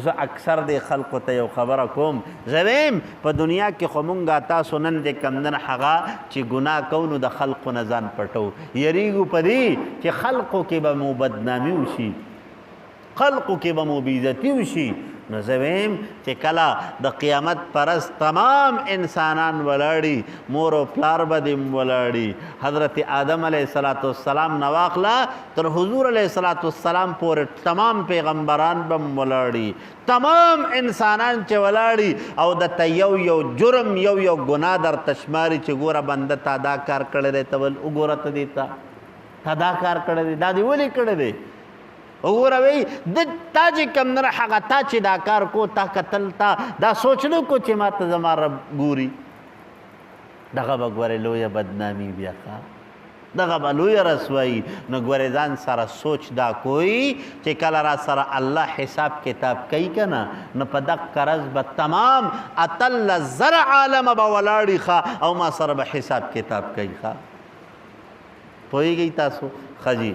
اوس اکثر د خلکو ته یو خبره کوم زویم په دنیا کې خو مونږه تاسو نن د کمدن هغه چې ګناه کوو نو د خلقو نه ځان پټو یریږو په دې چې خلقو کې به مو بدنامي وشي خلقو کې به مو بېعزتي وشي نو زویم چې کله د قیامت پرس تمام انسانان ولاړي مور او پلار به دې ولاړي حضرت آدم علیه السلام نه واخله تر حضور علیه السلام پورې تمام پیغمبران به ولاړي تمام انسانان چې ولاړي او د ته یو جرم یو ګناه در تشماري چې ګوره بنده تا دا کار کړی دی ته ول وګوره ته دې تا دا کار کړی دی دا دې ولې کړی دی وګوره وی د تا چې کم نه هغه تا چې دا کار کو تا کتل تا دا سوچ نه کو چې ما ته زما رب ګوري دغه به ګورې لویه بدنامي بیا ښه دغه به لویه رسوایي نو ګورې ځان سره سوچ دا کوي چې کله را سره الله حساب کتاب کوي که نه نو په دغه قرض به تمام اتل زر عالمه به ولاړي ښه او ما سره به حساب کتاب کوي ښه پوهېږئ تاسو ښه جي